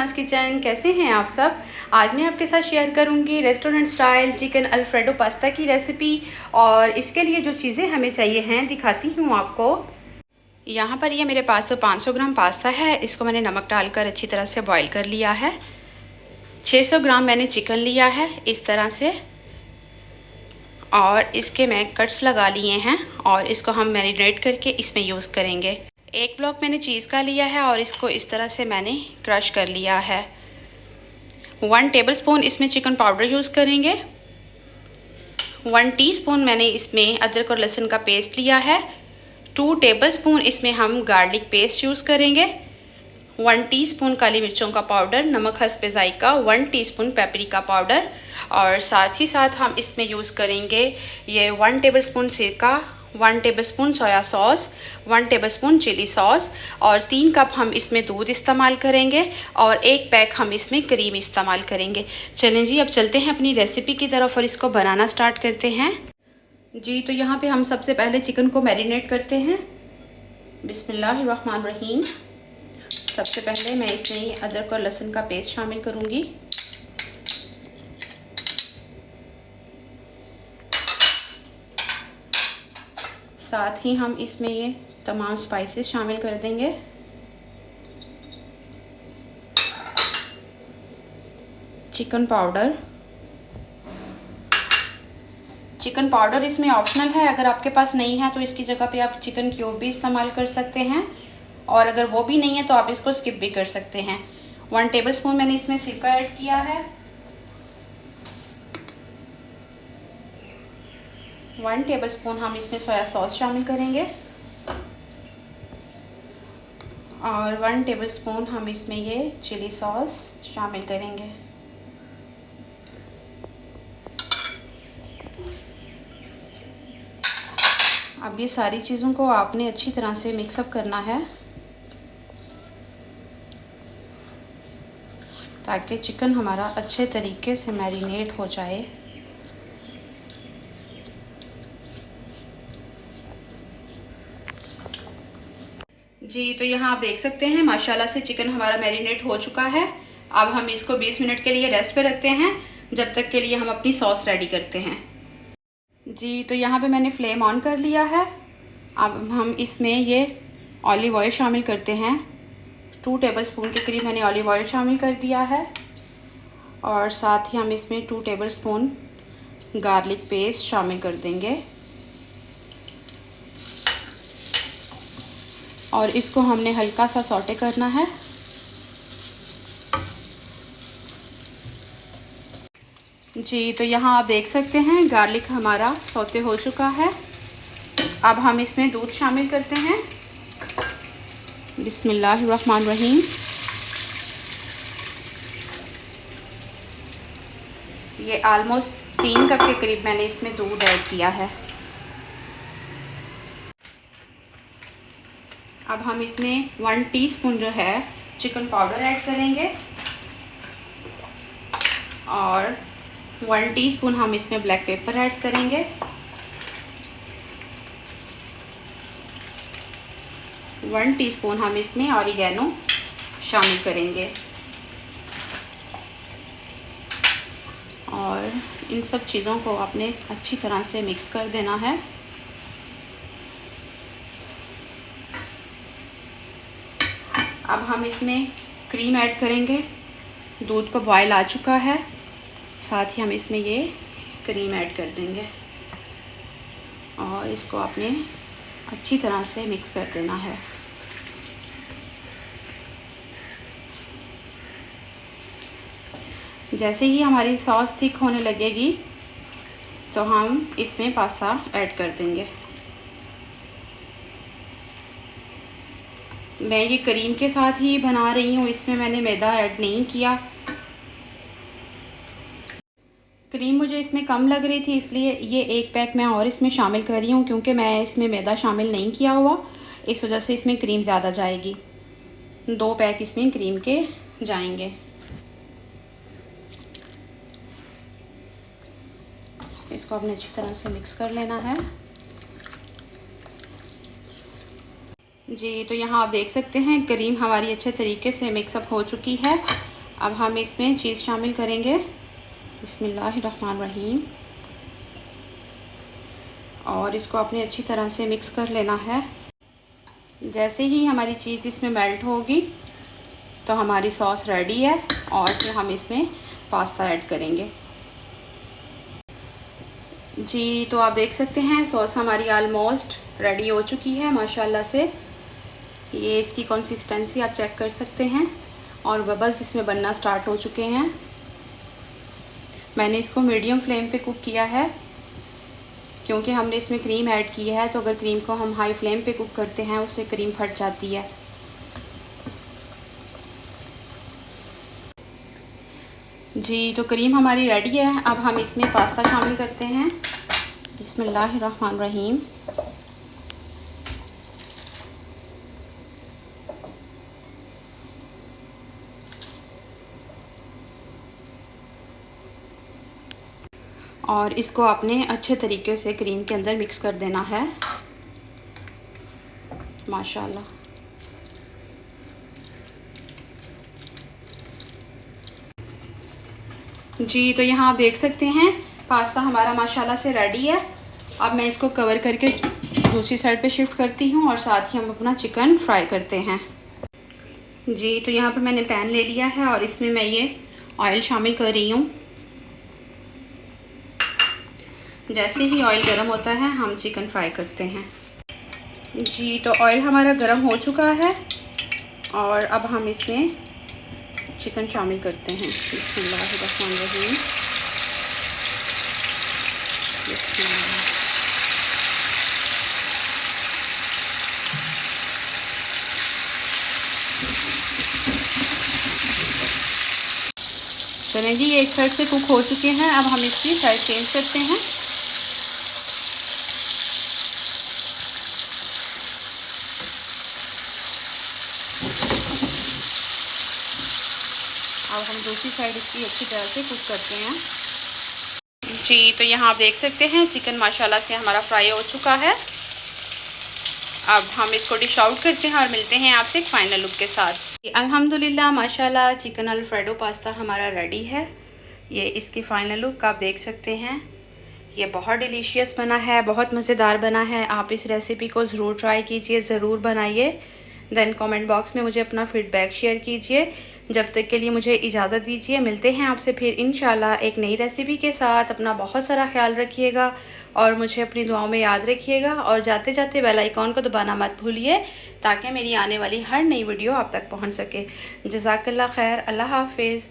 सुल्तानाज़ kitchen. कैसे हैं आप सब। आज मैं आपके साथ शेयर करूंगी restaurant style chicken alfredo pasta की रेसिपी। और इसके लिए जो चीज़ें हमें चाहिए हैं दिखाती हूँ आपको। यहाँ पर ये मेरे पास 500 ग्राम पास्ता है। इसको मैंने नमक डालकर अच्छी तरह से बॉईल कर लिया है। 600 ग्राम मैंने चिकन लिया है इस तरह से, और इसके मैं कट्स लगा लिए हैं और इसको हम मैरिनेट करके इसमें यूज़ करेंगे। एक ब्लॉक मैंने चीज़ का लिया है और इसको इस तरह से मैंने क्रश कर लिया है। 1 टेबलस्पून इसमें चिकन पाउडर यूज़ करेंगे। 1 टीस्पून मैंने इसमें अदरक और लहसुन का पेस्ट लिया है। 2 टेबलस्पून इसमें हम गार्लिक पेस्ट यूज़ करेंगे। 1 टीस्पून काली मिर्चों का पाउडर, नमक हस्बे जायका, 1 टीस्पून पेपरिका पाउडर, और साथ ही साथ हम इसमें यूज़ करेंगे ये 1 टेबलस्पून सिरका, 1 tablespoon soya sauce, 1 tablespoon chilli sauce, और 3 कप हम इसमें दूध इस्तेमाल करेंगे और 1 पैक हम इसमें क्रीम इस्तेमाल करेंगे। चलें जी, अब चलते हैं अपनी रेसिपी की तरफ और इसको बनाना स्टार्ट करते हैं जी। तो यहाँ पे हम सबसे पहले चिकन को मैरिनेट करते हैं। बिस्मिल्लाहिर्रहमानिर्रहीम। सबसे पहले मैं इसमें अदरक और लहसुन का पेस्ट शामिल करूँगी। साथ ही हम इसमें ये तमाम स्पाइसेस शामिल कर देंगे। चिकन पाउडर इसमें ऑप्शनल है। अगर आपके पास नहीं है तो इसकी जगह पे आप चिकन क्यूब भी इस्तेमाल कर सकते हैं, और अगर वो भी नहीं है तो आप इसको स्किप भी कर सकते हैं। 1 टेबलस्पून मैंने इसमें सिरका ऐड किया है। 1 टेबलस्पून हम इसमें सोया सॉस शामिल करेंगे, और 1 टेबलस्पून हम इसमें ये चिली सॉस शामिल करेंगे। अब ये सारी चीज़ों को आपने अच्छी तरह से मिक्सअप करना है ताकि चिकन हमारा अच्छे तरीके से मैरिनेट हो जाए। जी, तो यहाँ आप देख सकते हैं माशाल्लाह से चिकन हमारा मैरिनेट हो चुका है। अब हम इसको 20 मिनट के लिए रेस्ट पे रखते हैं, जब तक के लिए हम अपनी सॉस रेडी करते हैं जी। तो यहाँ पे मैंने फ्लेम ऑन कर लिया है। अब हम इसमें ये ऑलिव ऑयल शामिल करते हैं। 2 टेबलस्पून के करीब मैंने ऑलिव ऑयल शामिल कर दिया है, और साथ ही हम इसमें 2 टेबलस्पून गार्लिक पेस्ट शामिल कर देंगे, और इसको हमने हल्का सा सौटे करना है। जी, तो यहाँ आप देख सकते हैं गार्लिक हमारा सौते हो चुका है। अब हम इसमें दूध शामिल करते हैं। बिस्मिल्लाहिर्रहमानिर्रहीम। ये ऑलमोस्ट 3 कप के करीब मैंने इसमें दूध ऐड किया है। अब हम इसमें 1 टीस्पून जो है चिकन पाउडर ऐड करेंगे, और 1 टीस्पून हम इसमें ब्लैक पेपर ऐड करेंगे, 1 टीस्पून हम इसमें ऑरिगेनो शामिल करेंगे, और इन सब चीज़ों को आपने अच्छी तरह से मिक्स कर देना है। अब हम इसमें क्रीम ऐड करेंगे। दूध को बॉयल आ चुका है, साथ ही हम इसमें ये क्रीम ऐड कर देंगे, और इसको आपने अच्छी तरह से मिक्स कर देना है। जैसे ही हमारी सॉस थिक होने लगेगी तो हम इसमें पास्ता ऐड कर देंगे। मैं ये क्रीम के साथ ही बना रही हूँ, इसमें मैंने मैदा ऐड नहीं किया। क्रीम मुझे इसमें कम लग रही थी, इसलिए ये 1 पैक मैं और इसमें शामिल कर रही हूँ, क्योंकि मैं इसमें मैदा शामिल नहीं किया हुआ, इस वजह से इसमें क्रीम ज़्यादा जाएगी। 2 पैक इसमें क्रीम के जाएंगे। इसको आपने अच्छी तरह से मिक्स कर लेना है जी। तो यहाँ आप देख सकते हैं क्रीम हमारी अच्छे तरीके से मिक्सअप हो चुकी है। अब हम इसमें चीज़ शामिल करेंगे। बिस्मिल्लाहिर्रहमानिर्रहीम। और इसको अपनी अच्छी तरह से मिक्स कर लेना है। जैसे ही हमारी चीज़ इसमें मेल्ट होगी तो हमारी सॉस रेडी है और फिर हम इसमें पास्ता ऐड करेंगे। जी, तो आप देख सकते हैं सॉस हमारी ऑलमोस्ट रेडी हो चुकी है माशाल्लाह से। ये इसकी कंसिस्टेंसी आप चेक कर सकते हैं और बबल्स इसमें बनना स्टार्ट हो चुके हैं। मैंने इसको मीडियम फ्लेम पे कुक किया है क्योंकि हमने इसमें क्रीम ऐड की है, तो अगर क्रीम को हम हाई फ्लेम पे कुक करते हैं उससे क्रीम फट जाती है। जी, तो क्रीम हमारी रेडी है। अब हम इसमें पास्ता शामिल करते हैं। बिस्मिल्लाहिर्रहमानिर्रहीम। और इसको आपने अच्छे तरीके से क्रीम के अंदर मिक्स कर देना है माशाल्लाह। जी, तो यहाँ आप देख सकते हैं पास्ता हमारा माशाल्लाह से रेडी है। अब मैं इसको कवर करके दूसरी साइड पे शिफ्ट करती हूँ और साथ ही हम अपना चिकन फ्राई करते हैं। जी, तो यहाँ पर मैंने पैन ले लिया है और इसमें मैं ये ऑयल शामिल कर रही हूँ। जैसे ही ऑयल गर्म होता है हम चिकन फ्राई करते हैं। जी, तो ऑयल हमारा गर्म हो चुका है और अब हम इसमें चिकन शामिल करते हैं। बिस्मिल्लाहिर्रहमानिर्रहीम। चलें जी, ये एक साइड से कुक हो चुके हैं। अब हम इसकी साइड चेंज करते हैं। अब हम दूसरी साइड इसकी अच्छी तरह से कुक करते हैं। जी, तो यहाँ आप देख सकते हैं चिकन माशाल्लाह से हमारा फ्राई हो चुका है। अब हम इसको डिश आउट करते हैं और मिलते हैं आपसे एक फ़ाइनल लुक के साथ। अल्हम्दुलिल्लाह माशाल्लाह चिकन अल्फ्रेडो पास्ता हमारा रेडी है। ये इसकी फ़ाइनल लुक आप देख सकते हैं। ये बहुत डिलीशियस बना है, बहुत मज़ेदार बना है। आप इस रेसिपी को ज़रूर ट्राई कीजिए, ज़रूर बनाइए। देन कमेंट बॉक्स में मुझे अपना फ़ीडबैक शेयर कीजिए। जब तक के लिए मुझे इजाज़त दीजिए। मिलते हैं आपसे फिर इंशाल्लाह एक नई रेसिपी के साथ। अपना बहुत सारा ख्याल रखिएगा और मुझे अपनी दुआओं में याद रखिएगा। और जाते जाते बेल आइकॉन को दबाना मत भूलिए ताकि मेरी आने वाली हर नई वीडियो आप तक पहुँच सके। जज़ाकल्लाह खैर। अल्लाह हाफिज़।